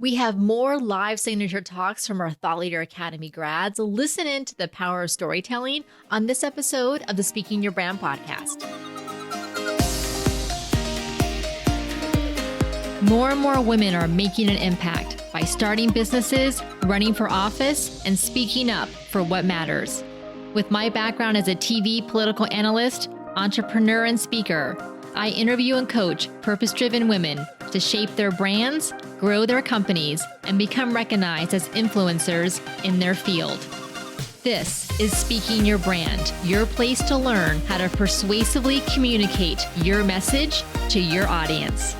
We have more live signature talks from our Thought Leader Academy grads. Listen in to the power of storytelling on this episode of the Speaking Your Brand podcast. More and more women are making an impact by starting businesses, running for office, and speaking up for what matters. With my background as a TV political analyst, entrepreneur, and speaker, I interview and coach purpose-driven women to shape their brands, grow their companies, and become recognized as influencers in their field. This is Speaking Your Brand, your place to learn how to persuasively communicate your message to your audience.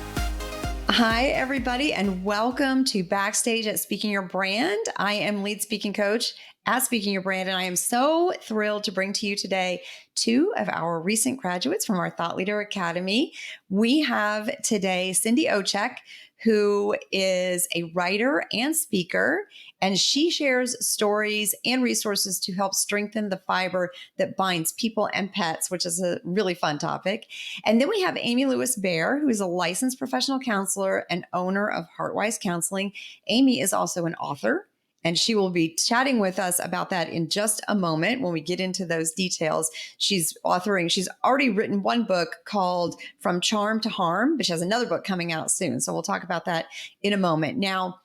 Hi, everybody, and welcome to Backstage at Speaking Your Brand. I am lead speaking coach at Speaking Your Brand, and I am so thrilled to bring to you today two of our recent graduates from our Thought Leader Academy. We have today Cindy Ojczyk, who is a writer and speaker, and she shares stories and resources to help strengthen the fiber that binds people and pets, which is a really fun topic. And then we have Amy Bear, who is a licensed professional counselor and owner of Heartwise Counseling. Amy is also an author, and she will be chatting with us about that in just a moment when we get into those details. She's already written one book called From Charm to Harm, but she has another book coming out soon. So we'll talk about that in a moment. Now,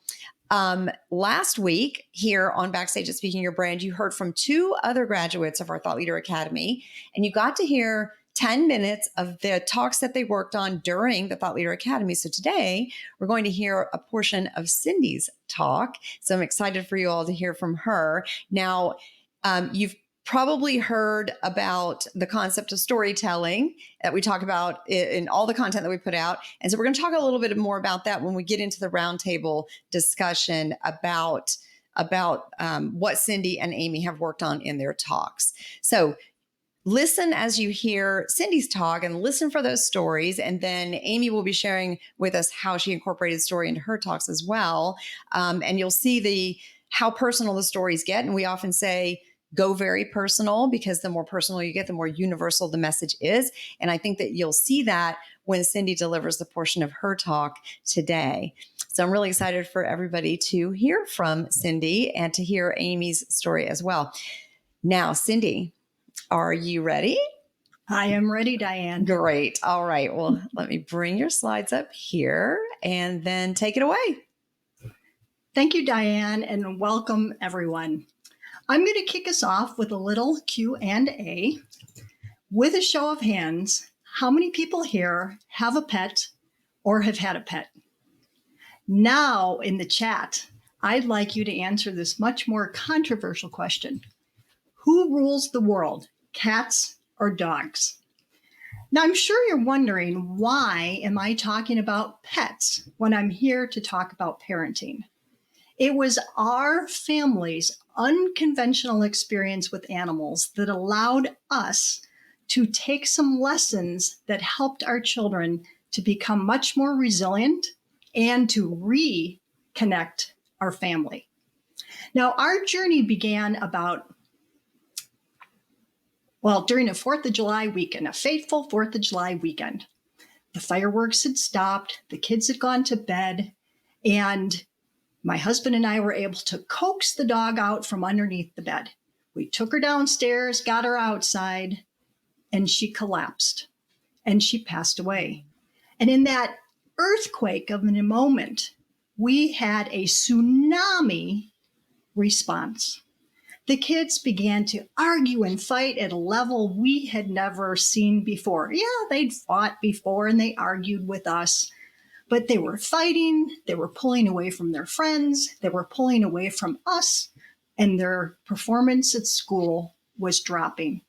last week here on Backstage at Speaking Your Brand, you heard from two other graduates of our Thought Leader Academy, and you got to hear 10 minutes of the talks that they worked on during the Thought Leader Academy. So today we're going to hear a portion of Cindy's talk. So I'm excited for you all to hear from her. Now, you've probably heard about the concept of storytelling that we talk about in all the content that we put out. And so we're going to talk a little bit more about that when we get into the roundtable discussion about what Cindy and Amy have worked on in their talks. So listen as you hear Cindy's talk and listen for those stories. And then Amy will be sharing with us how she incorporated story into her talks as well. And you'll see how personal the stories get. And we often say, go very personal, because the more personal you get, the more universal the message is. And I think that you'll see that when Cindy delivers the portion of her talk today. So I'm really excited for everybody to hear from Cindy and to hear Amy's story as well. Now, Cindy, are you ready? I am ready, Diane. Great. All right. Well, let me bring your slides up here and then take it away. Thank you, Diane, and welcome, everyone. I'm going to kick us off with a little Q&A. With a show of hands, how many people here have a pet or have had a pet? Now, in the chat, I'd like you to answer this much more controversial question. Who rules the world, cats or dogs? Now, I'm sure you're wondering, why am I talking about pets when I'm here to talk about parenting? It was our family's unconventional experience with animals that allowed us to take some lessons that helped our children to become much more resilient and to reconnect our family. Now, our journey began during a 4th of July weekend, a fateful 4th of July weekend. The fireworks had stopped, the kids had gone to bed, and my husband and I were able to coax the dog out from underneath the bed. We took her downstairs, got her outside, and she collapsed and she passed away. And in that earthquake of a moment, we had a tsunami response. The kids began to argue and fight at a level we had never seen before. Yeah, they'd fought before and they argued with us, but they were fighting, they were pulling away from their friends, they were pulling away from us, and their performance at school was dropping.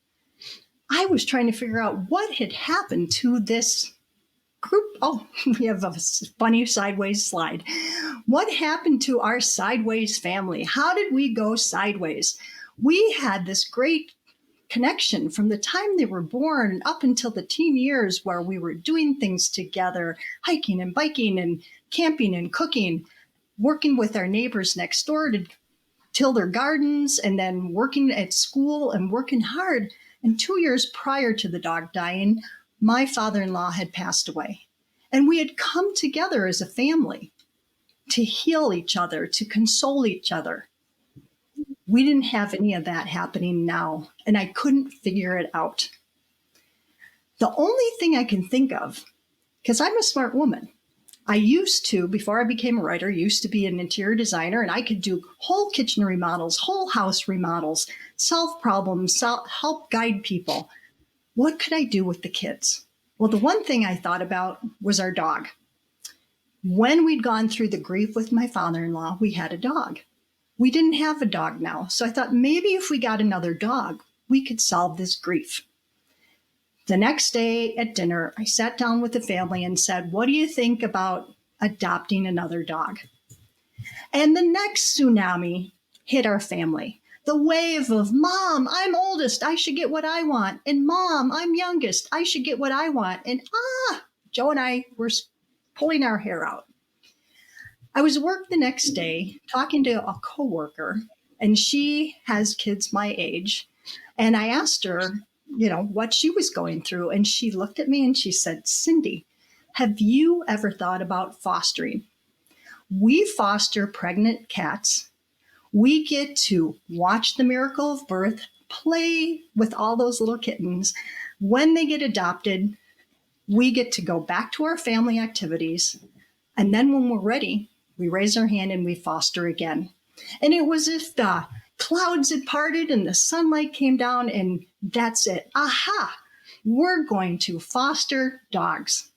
I was trying to figure out what had happened to this group. Oh, we have a funny sideways slide. What happened to our sideways family? How did we go sideways? We had this great connection from the time they were born up until the teen years, where we were doing things together, hiking and biking and camping and cooking, working with our neighbors next door to till their gardens, and then working at school and working hard. And 2 years prior to the dog dying, my father-in-law had passed away. And we had come together as a family. to heal each other, to console each other. We didn't have any of that happening now, and I couldn't figure it out. The only thing I can think of, because I'm a smart woman, I used to, before I became a writer, used to be an interior designer, and I could do whole kitchen remodels, whole house remodels, solve problems, help guide people. What could I do with the kids? Well, the one thing I thought about was our dog. When we'd gone through the grief with my father-in-law, we had a dog. We didn't have a dog now, so I thought maybe if we got another dog, we could solve this grief. The next day at dinner, I sat down with the family and said, what do you think about adopting another dog? And the next tsunami hit our family. The wave of, Mom, I'm oldest, I should get what I want. And Mom, I'm youngest, I should get what I want. And Joe and I were pulling our hair out. I was at work the next day talking to a coworker, and she has kids my age. And I asked her, what she was going through. And she looked at me and she said, Cindy, have you ever thought about fostering? We foster pregnant cats. We get to watch the miracle of birth, play with all those little kittens. When they get adopted, we get to go back to our family activities. And then when we're ready, we raise our hand and we foster again. And it was as if the clouds had parted and the sunlight came down, and that's it. Aha! We're going to foster dogs.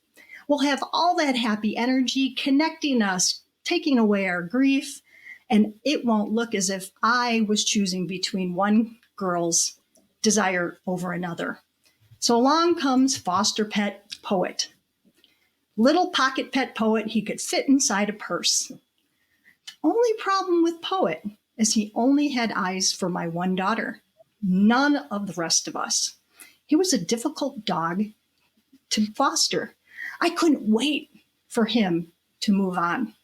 We'll have all that happy energy connecting us, taking away our grief, and it won't look as if I was choosing between one girl's desire over another. So along comes foster pet Poet. Little pocket pet Poet, he could fit inside a purse. Only problem with Poet is he only had eyes for my one daughter, none of the rest of us. He was a difficult dog to foster. I couldn't wait for him to move on.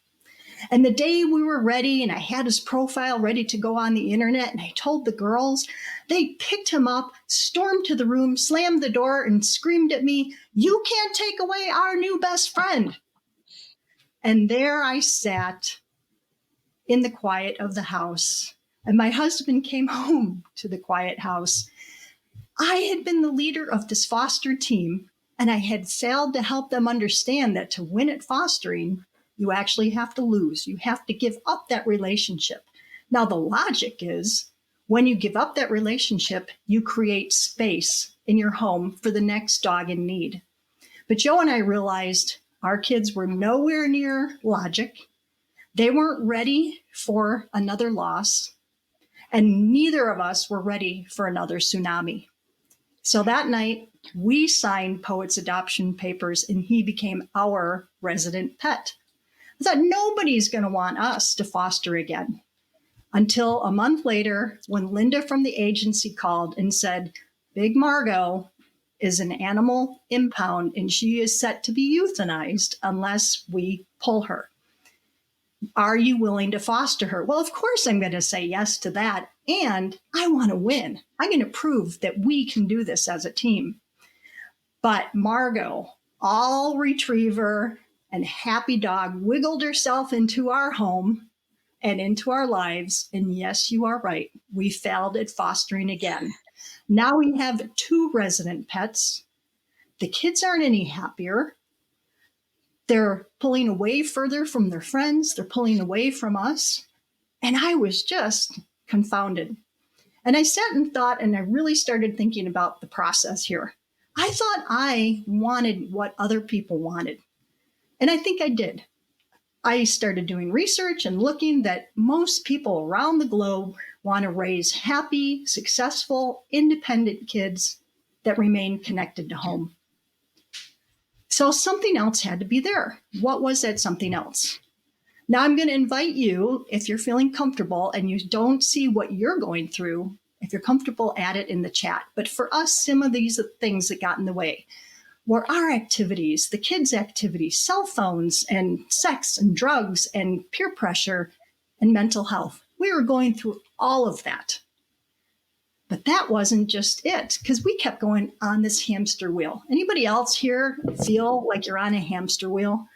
And the day we were ready and I had his profile ready to go on the internet and I told the girls, they picked him up, stormed to the room, slammed the door and screamed at me, "You can't take away our new best friend." And there I sat in the quiet of the house, and my husband came home to the quiet house. I had been the leader of this foster team, and I had failed to help them understand that to win at fostering, you actually have to lose. You have to give up that relationship. Now, the logic is when you give up that relationship, you create space in your home for the next dog in need. But Joe and I realized our kids were nowhere near logic. They weren't ready for another loss, and neither of us were ready for another tsunami. So that night, we signed Poet's adoption papers, and he became our resident pet. I thought nobody's going to want us to foster again. Until a month later, when Linda from the agency called and said, Big Margot is an animal impound, and she is set to be euthanized unless we pull her. Are you willing to foster her? Well, of course I'm going to say yes to that. And I want to win. I'm going to prove that we can do this as a team. But Margot, all retriever and happy dog, wiggled herself into our home and into our lives. And yes, you are right. We failed at fostering again. Now we have 2 resident pets. The kids aren't any happier. They're pulling away further from their friends. They're pulling away from us. And I was just confounded. And I sat and thought, and I really started thinking about the process here. I thought I wanted what other people wanted. And I think I did. I started doing research and looking that most people around the globe want to raise happy, successful, independent kids that remain connected to home. So something else had to be there. What was that something else? Now I'm going to invite you, if you're feeling comfortable and you don't see what you're going through, if you're comfortable, add it in the chat. But for us, some of these things that got in the way were our activities, the kids' activities, cell phones and sex and drugs and peer pressure and mental health. We were going through all of that. But that wasn't just it, because we kept going on this hamster wheel. Anybody else here feel like you're on a hamster wheel?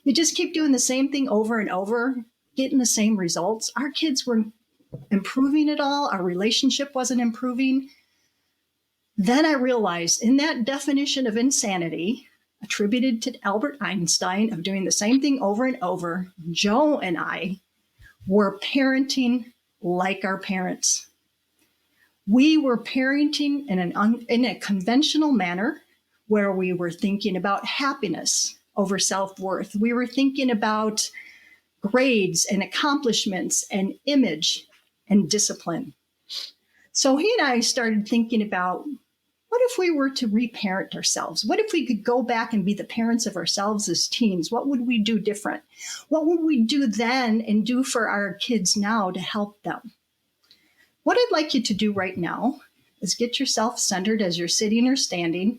You just keep doing the same thing over and over, getting the same results. Our kids were improving at all. Our relationship wasn't improving. Then I realized in that definition of insanity, attributed to Albert Einstein of doing the same thing over and over, Joe and I were parenting like our parents. We were parenting in a conventional manner where we were thinking about happiness over self-worth. We were thinking about grades and accomplishments and image and discipline. So he and I started thinking about, what if we were to reparent ourselves? What if we could go back and be the parents of ourselves as teens? What would we do different? What would we do then and do for our kids now to help them? What I'd like you to do right now is get yourself centered as you're sitting or standing,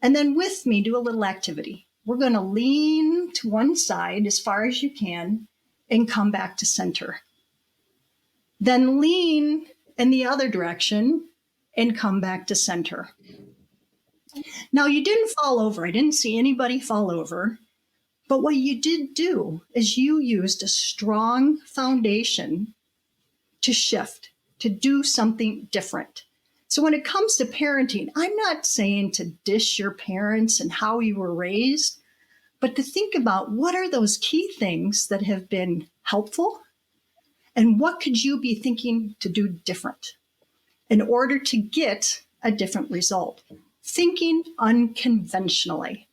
and then with me, do a little activity. We're going to lean to one side as far as you can and come back to center. Then lean in the other direction and come back to center. Now, you didn't fall over. I didn't see anybody fall over. But what you did do is you used a strong foundation to shift, to do something different. So when it comes to parenting, I'm not saying to dish your parents and how you were raised, but to think about what are those key things that have been helpful and what could you be thinking to do different in order to get a different result. Thinking unconventionally.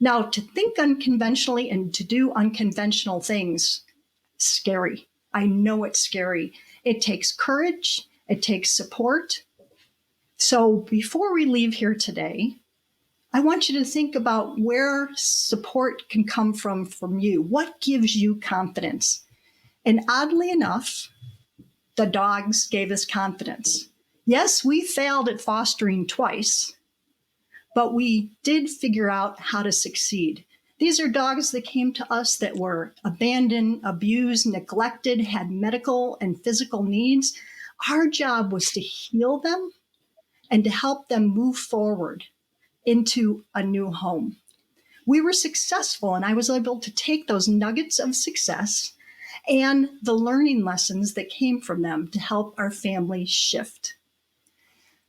Now, to think unconventionally and to do unconventional things, scary. I know it's scary. It takes courage. It takes support. So before we leave here today, I want you to think about where support can come from you. What gives you confidence? And oddly enough, the dogs gave us confidence. Yes, we failed at fostering twice, but we did figure out how to succeed. These are dogs that came to us that were abandoned, abused, neglected, had medical and physical needs. Our job was to heal them and to help them move forward into a new home. We were successful, and I was able to take those nuggets of success and the learning lessons that came from them to help our family shift.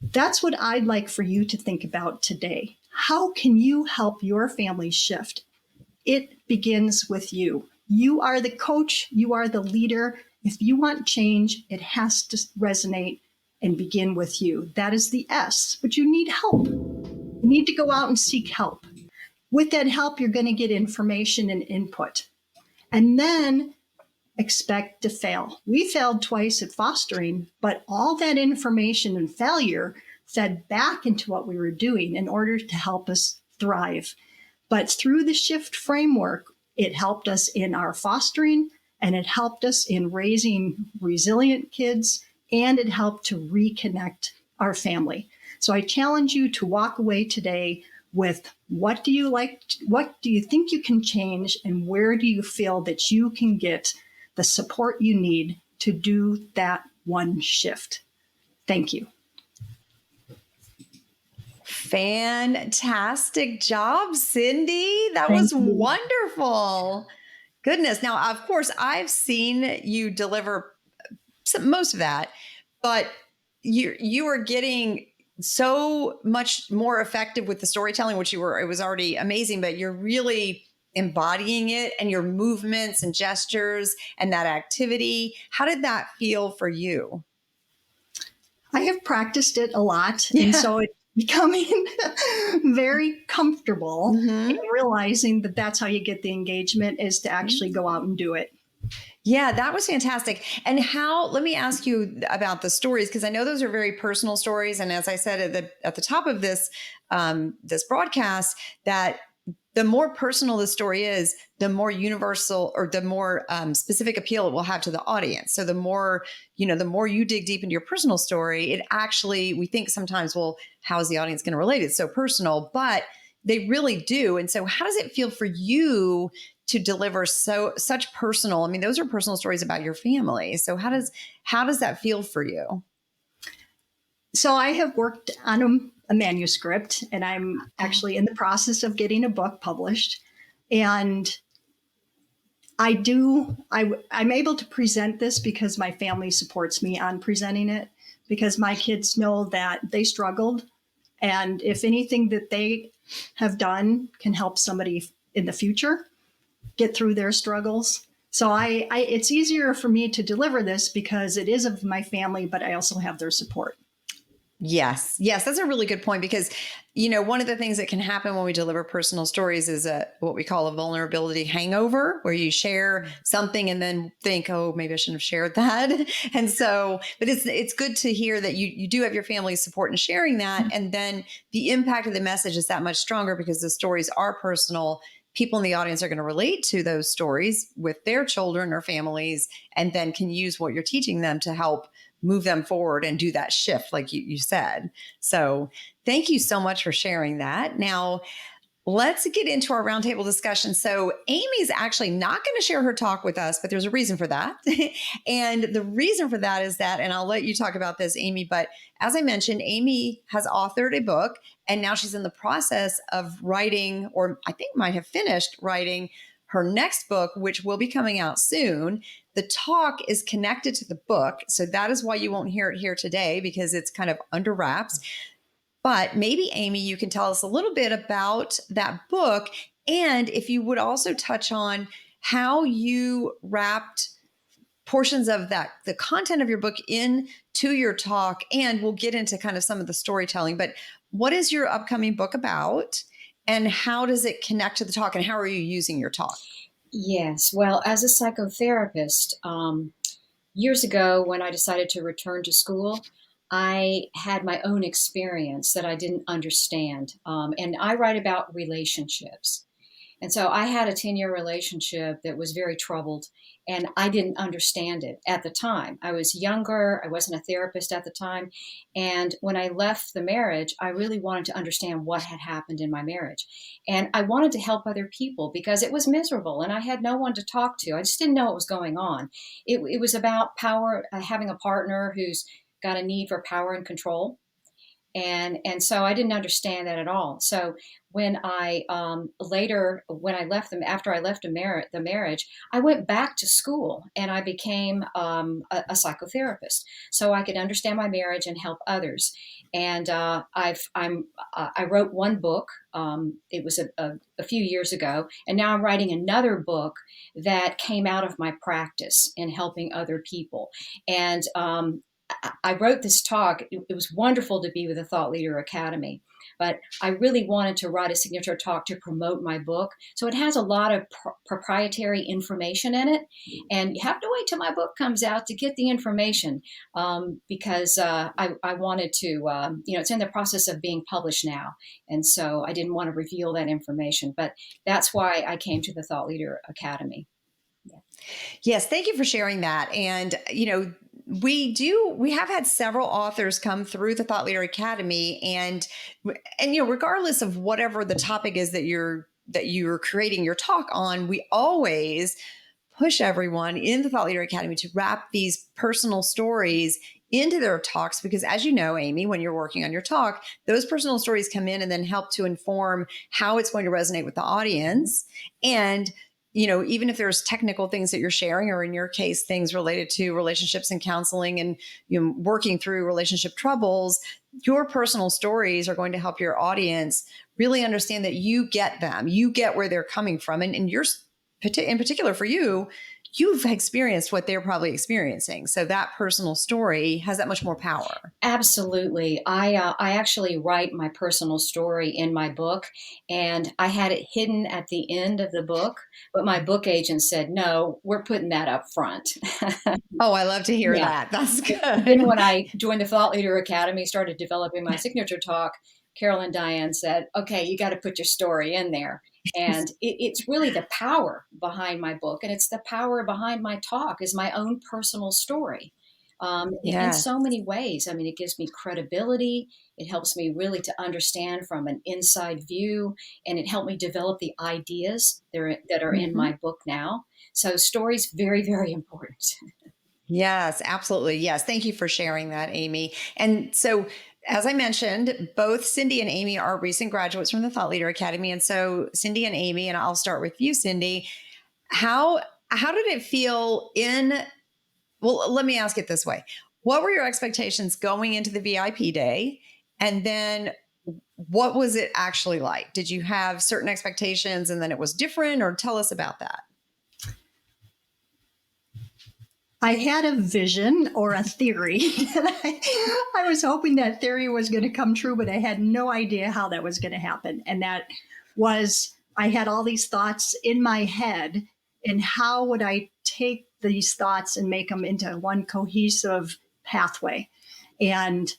That's what I'd like for you to think about today. How can you help your family shift? It begins with you. You are the coach. You are the leader. If you want change, it has to resonate and begin with you. That is the S, but you need help. You need to go out and seek help. With that help, you're going to get information and input. And then expect to fail. We failed twice at fostering, but all that information and failure fed back into what we were doing in order to help us thrive. But through the SHIFT framework, it helped us in our fostering, and it helped us in raising resilient kids, and it helped to reconnect our family. So I challenge you to walk away today with what do you like, what do you think you can change, and where do you feel that you can get the support you need to do that one shift. Thank you. Fantastic job, Cindy. That was wonderful. Goodness. Now, of course, I've seen you deliver most of that, but you are getting so much more effective with the storytelling, it was already amazing, but you're really embodying it and your movements and gestures and that activity. How did that feel for you? I have practiced it a lot. Yeah. And so it's becoming very comfortable in realizing that that's how you get the engagement is to actually go out and do it. Yeah, that was fantastic. And let me ask you about the stories, because I know those are very personal stories. And as I said at the top of this broadcast, that the more personal the story is, the more universal or the more specific appeal it will have to the audience. So the more you dig deep into your personal story, it actually, we think sometimes, well, how is the audience going to relate? It's so personal, but they really do. And so how does it feel for you to deliver such personal, I mean, those are personal stories about your family. So how does that feel for you? So I have worked on a manuscript, and I'm actually in the process of getting a book published. And I do. I'm able to present this because my family supports me on presenting it, because my kids know that they struggled. And if anything that they have done can help somebody in the future get through their struggles. So it's easier for me to deliver this because it is of my family, but I also have their support. Yes. Yes. That's a really good point because, one of the things that can happen when we deliver personal stories is what we call a vulnerability hangover, where you share something and then think, oh, maybe I shouldn't have shared that. And so, but it's good to hear that you do have your family's support in sharing that. And then the impact of the message is that much stronger because the stories are personal. People in the audience are going to relate to those stories with their children or families, and then can use what you're teaching them to help move them forward and do that shift, like you said. So thank you so much for sharing that. Now, let's get into our roundtable discussion. So Amy's actually not going to share her talk with us, but there's a reason for that. And the reason for that is that, and I'll let you talk about this, Amy, but as I mentioned, Amy has authored a book and now she's in the process of writing, or I think might have finished writing her next book, which will be coming out soon. The talk is connected to the book. So that is why you won't hear it here today, because it's kind of under wraps. But maybe, Amy, you can tell us a little bit about that book. And if you would also touch on how you wrapped portions of the content of your book into your talk. And we'll get into kind of some of the storytelling. But what is your upcoming book about? And how does it connect to the talk? And how are you using your talk? Yes. Well, as a psychotherapist, years ago when I decided to return to school, I had my own experience that I didn't understand. And I write about relationships. And so I had a 10-year relationship that was very troubled, and I didn't understand it at the time. I was younger, I wasn't a therapist at the time. And when I left the marriage, I really wanted to understand what had happened in my marriage. And I wanted to help other people because it was miserable and I had no one to talk to. I just didn't know what was going on. It was about power, having a partner who's got a need for power and control. And so I didn't understand that at all. So when I when I left them, after I left the marriage, I went back to school and I became a psychotherapist, so I could understand my marriage and help others. And I wrote one book. It was a few years ago, and now I'm writing another book that came out of my practice in helping other people. And I wrote this talk. It was wonderful to be with the Thought Leader Academy, but I really wanted to write a signature talk to promote my book. So it has a lot of proprietary information in it, and you have to wait till my book comes out to get the information because I wanted to, it's in the process of being published now. And so I didn't want to reveal that information, but that's why I came to the Thought Leader Academy. Yeah. Yes, thank you for sharing that. And, we have had several authors come through the Thought Leader Academy, and regardless of whatever the topic is that you're creating your talk on, we always push everyone in the Thought Leader Academy to wrap these personal stories into their talks, because as you know, Amy, when you're working on your talk, those personal stories come in and then help to inform how it's going to resonate with the audience. And even if there's technical things that you're sharing, or in your case, things related to relationships and counseling and working through relationship troubles, your personal stories are going to help your audience really understand that you get them, you get where they're coming from. And you're, in particular for you, you've experienced what they're probably experiencing. So that personal story has that much more power. Absolutely. I actually write my personal story in my book, and I had it hidden at the end of the book, but my book agent said, no, we're putting that up front. Oh, I love to hear that. That's good. Then when I joined the Thought Leader Academy, started developing my signature talk, Carolyn Diane said, okay, you got to put your story in there. And it's really the power behind my book. And it's the power behind my talk is my own personal story. In so many ways. I mean, it gives me credibility. It helps me really to understand from an inside view, and it helped me develop the ideas that are in my book now. So story's very, very important. Yes, absolutely. Yes. Thank you for sharing that, Amy. And so, as I mentioned, both Cindy and Amy are recent graduates from the Thought Leader Academy. And so Cindy and Amy, and I'll start with you, Cindy, how how did it feel well, let me ask it this way. What were your expectations going into the VIP day? And then what was it actually like? Did you have certain expectations and then it was different, or tell us about that? I had a vision or a theory. I was hoping that theory was going to come true, but I had no idea how that was going to happen. And that was, I had all these thoughts in my head, and how would I take these thoughts and make them into one cohesive pathway? And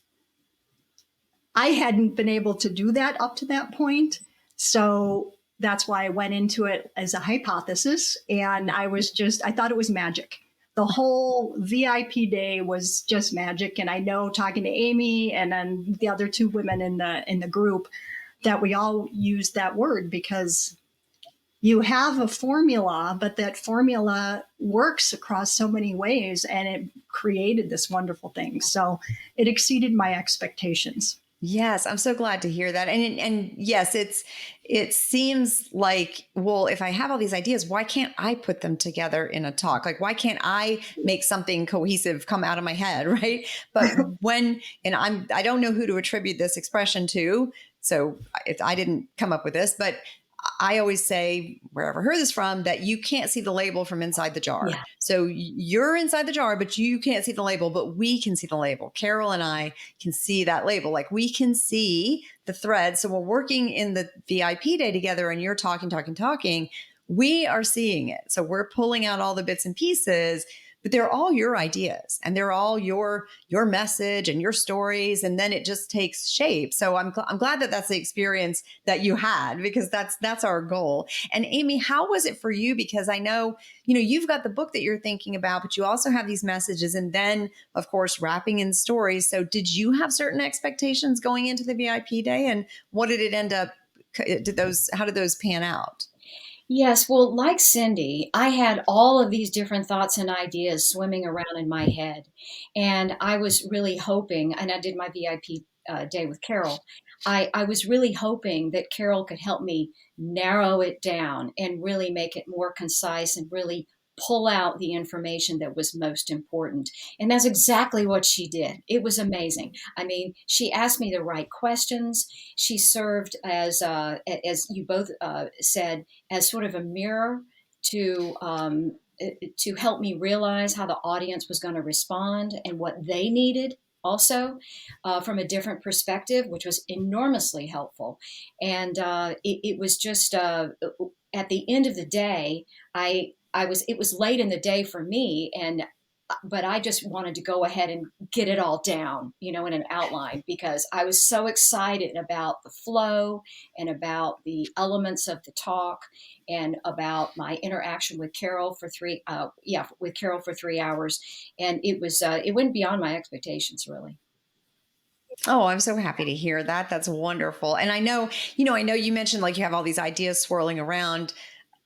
I hadn't been able to do that up to that point. So that's why I went into it as a hypothesis. And I thought it was magic. The whole VIP day was just magic. And I know, talking to Amy and then the other two women in the group, that we all use that word because you have a formula, but that formula works across so many ways, and it created this wonderful thing. So it exceeded my expectations. Yes, I'm so glad to hear that. And yes, it seems like, well, if I have all these ideas, why can't I put them together in a talk? Like, why can't I make something cohesive come out of my head, right? But I don't know who to attribute this expression to, so I didn't come up with this, but I always say, wherever I heard this from, that you can't see the label from inside the jar. Yeah. So you're inside the jar, but you can't see the label, but we can see the label. Carol and I can see that label. Like, we can see the thread. So we're working in the VIP day together and you're talking. We are seeing it. So we're pulling out all the bits and pieces, but they're all your ideas and they're all your message and your stories. And then it just takes shape. So I'm glad that that's the experience that you had, because that's our goal. And Amy, how was it for you? Because I know, you've got the book that you're thinking about, but you also have these messages and then, of course, wrapping in stories. So did you have certain expectations going into the VIP day, and what did it end up? How did those pan out? Yes, well, like Cindy, I had all of these different thoughts and ideas swimming around in my head. And I was really hoping, and I did my VIP day with Carol. I was really hoping that Carol could help me narrow it down and really make it more concise and really pull out the information that was most important. And that's exactly what she did. It was amazing. I mean, she asked me the right questions. She served as you both said, as sort of a mirror to help me realize how the audience was going to respond and what they needed also from a different perspective, which was enormously helpful. And it was just at the end of the day, it was late in the day for me, but I just wanted to go ahead and get it all down, in an outline, because I was so excited about the flow and about the elements of the talk and about my interaction with Carol for 3 hours. And it went beyond my expectations, really. Oh, I'm so happy to hear that. That's wonderful. And I know you mentioned, like, you have all these ideas swirling around.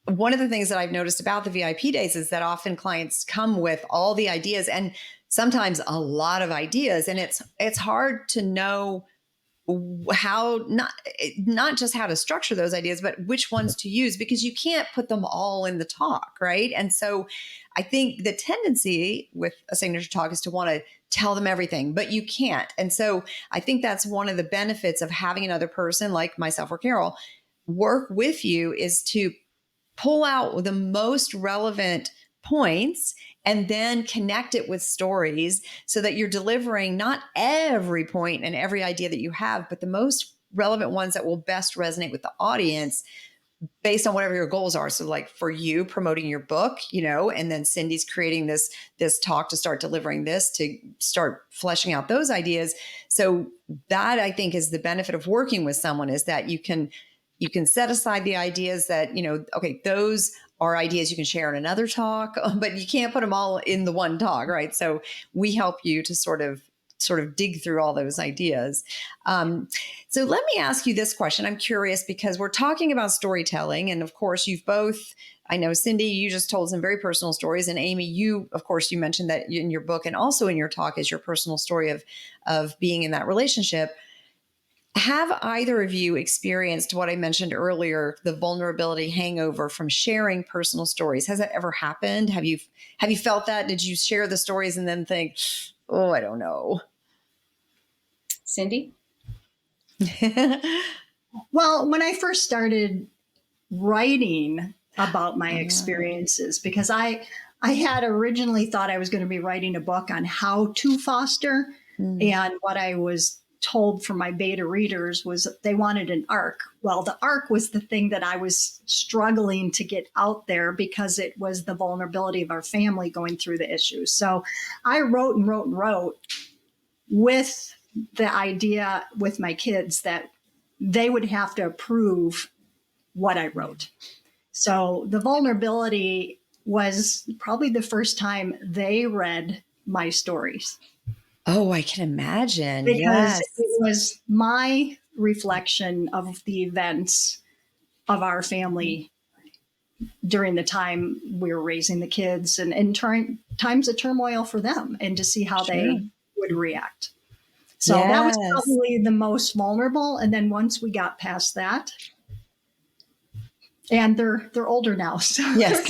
One of the things that I've noticed about the VIP days is that often clients come with all the ideas, and sometimes a lot of ideas. And it's hard to know how, not just how to structure those ideas, but which ones to use, because you can't put them all in the talk, right? And so I think the tendency with a signature talk is to want to tell them everything, but you can't. And so I think that's one of the benefits of having another person like myself or Carol work with you, is to pull out the most relevant points and then connect it with stories, so that you're delivering not every point and every idea that you have, but the most relevant ones that will best resonate with the audience based on whatever your goals are. So, like, for you, promoting your book, and then Cindy's creating this talk to start delivering this, to start fleshing out those ideas. So that, I think, is the benefit of working with someone, is that you can set aside the ideas that, okay, those are ideas you can share in another talk, but you can't put them all in the one talk, right? So we help you to sort of dig through all those ideas. So let me ask you this question. I'm curious, because we're talking about storytelling. And of course, you've both, I know, Cindy, you just told some very personal stories. And Amy, you mentioned that in your book and also in your talk is your personal story of being in that relationship. Have either of you experienced what I mentioned earlier, the vulnerability hangover from sharing personal stories? Has that ever happened? Have you felt that? Did you share the stories and then think, oh, I don't know? Cindy? Well, when I first started writing about my experiences, because I had originally thought I was going to be writing a book on how to foster, and what I was told from my beta readers was they wanted an arc. Well, the arc was the thing that I was struggling to get out there because it was the vulnerability of our family going through the issues. So I wrote and wrote and wrote with the idea with my kids that they would have to approve what I wrote. So the vulnerability was probably the first time they read my stories. Oh, I can imagine. Because Yes. it was my reflection of the events of our family during the time we were raising the kids and times of turmoil for them, and to see how they would react. So that was Yes. probably the most vulnerable. And then once we got past that, and they're older now, so Yes.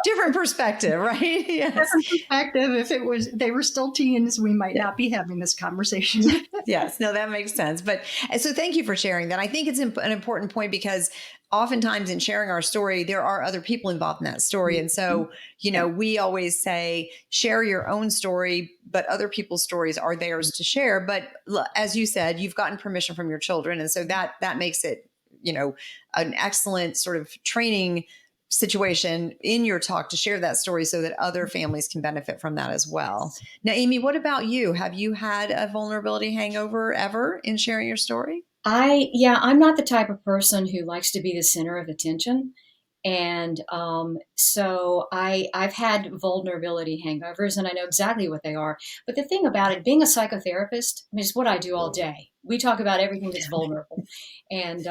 Different perspective, right? Yes. different perspective. If it was they were still teens, we might not be having this conversation. Yes. No, that makes sense. But so thank you for sharing that. I think it's an important point because oftentimes in sharing our story, there are other people involved in that story. And so, we always say, share your own story, but other people's stories are theirs to share. But as you said, you've gotten permission from your children. And so that makes it, an excellent sort of training situation in your talk to share that story so that other families can benefit from that as well. Now, Amy, what about you? Have you had a vulnerability hangover ever in sharing your story? I'm not the type of person who likes to be the center of attention. And so I've had vulnerability hangovers, and I know exactly what they are. But the thing about it, being a psychotherapist, I mean, it's what I do all day. We talk about everything that's vulnerable, and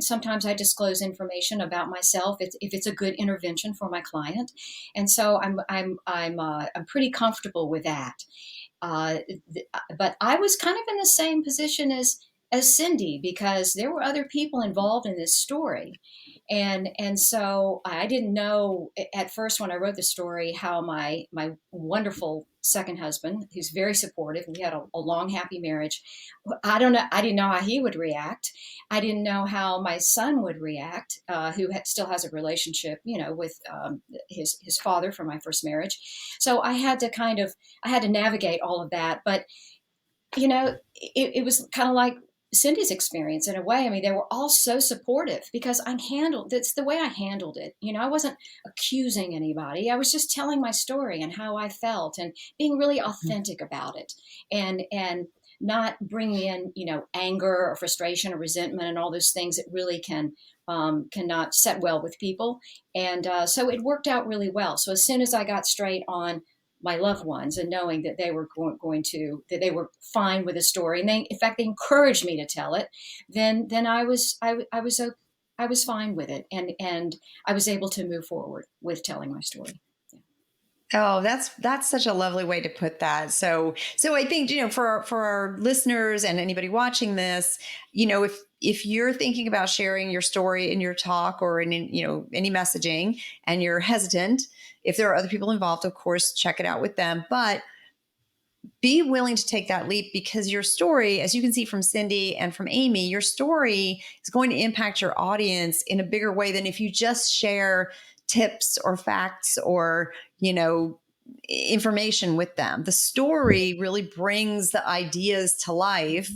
sometimes I disclose information about myself if it's a good intervention for my client, and so I'm pretty comfortable with that. Uh, but I was kind of in the same position as Cindy, because there were other people involved in this story. And so I didn't know at first when I wrote the story how my wonderful second husband, who's very supportive, we had a long, happy marriage. I don't know. I didn't know how he would react. I didn't know how my son would react, who still has a relationship, with his father from my first marriage. So I had to navigate all of that. But it was kind of like Cindy's experience in a way. I mean, they were all so supportive because that's the way I handled it. I wasn't accusing anybody. I was just telling my story and how I felt and being really authentic about it, and not bringing in, anger or frustration or resentment and all those things that really cannot set well with people. And so it worked out really well. So as soon as I got straight on my loved ones and knowing that they were that they were fine with the story, and in fact they encouraged me to tell it, then I was fine with it, and I was able to move forward with telling my story. Oh, that's such a lovely way to put that. So I think, for our listeners and anybody watching this, if you're thinking about sharing your story in your talk or in any messaging and you're hesitant, if there are other people involved, of course, check it out with them. But be willing to take that leap, because your story, as you can see from Cindy and from Amy, your story is going to impact your audience in a bigger way than if you just share tips or facts or, information with them. The story really brings the ideas to life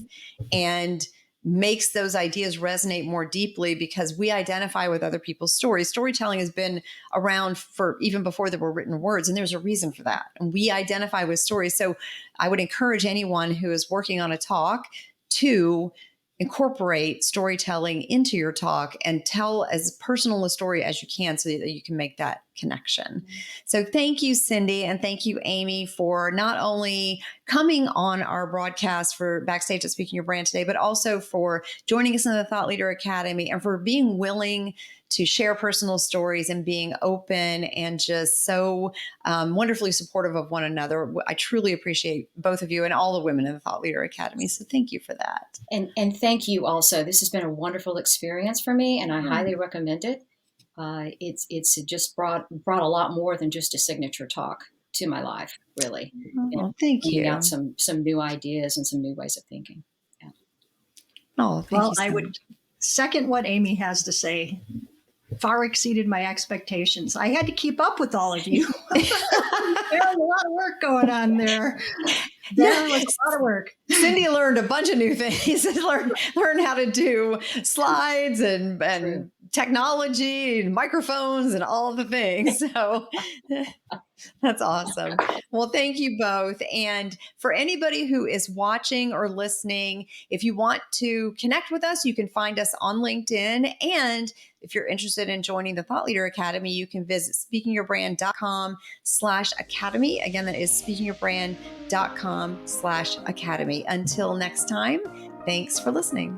and makes those ideas resonate more deeply, because we identify with other people's stories. Storytelling has been around for even before there were written words, and there's a reason for that. And we identify with stories. So I would encourage anyone who is working on a talk to incorporate storytelling into your talk and tell as personal a story as you can so that you can make that connection. So thank you, Cindy, and thank you, Amy, for not only coming on our broadcast for Backstage at Speaking Your Brand today, but also for joining us in the Thought Leader Academy and for being willing to share personal stories and being open and just so wonderfully supportive of one another. I truly appreciate both of you and all the women in the Thought Leader Academy. So thank you for that. And thank you also. This has been a wonderful experience for me, and I highly recommend it. It's just brought a lot more than just a signature talk to my life, really. Oh, thank you. Out some new ideas and some new ways of thinking. Yeah. Oh, thank you so I would second what Amy has to say. Far exceeded my expectations. I had to keep up with all of you. There was a lot of work going on there. There was a lot of work. Cindy learned a bunch of new things. learned how to do slides and technology and microphones and all of the things. So that's awesome. Well, thank you both. And for anybody who is watching or listening, if you want to connect with us, you can find us on LinkedIn. And if you're interested in joining the Thought Leader Academy, you can visit speakingyourbrand.com/academy. Again, that is speakingyourbrand.com/academy. Until next time, thanks for listening.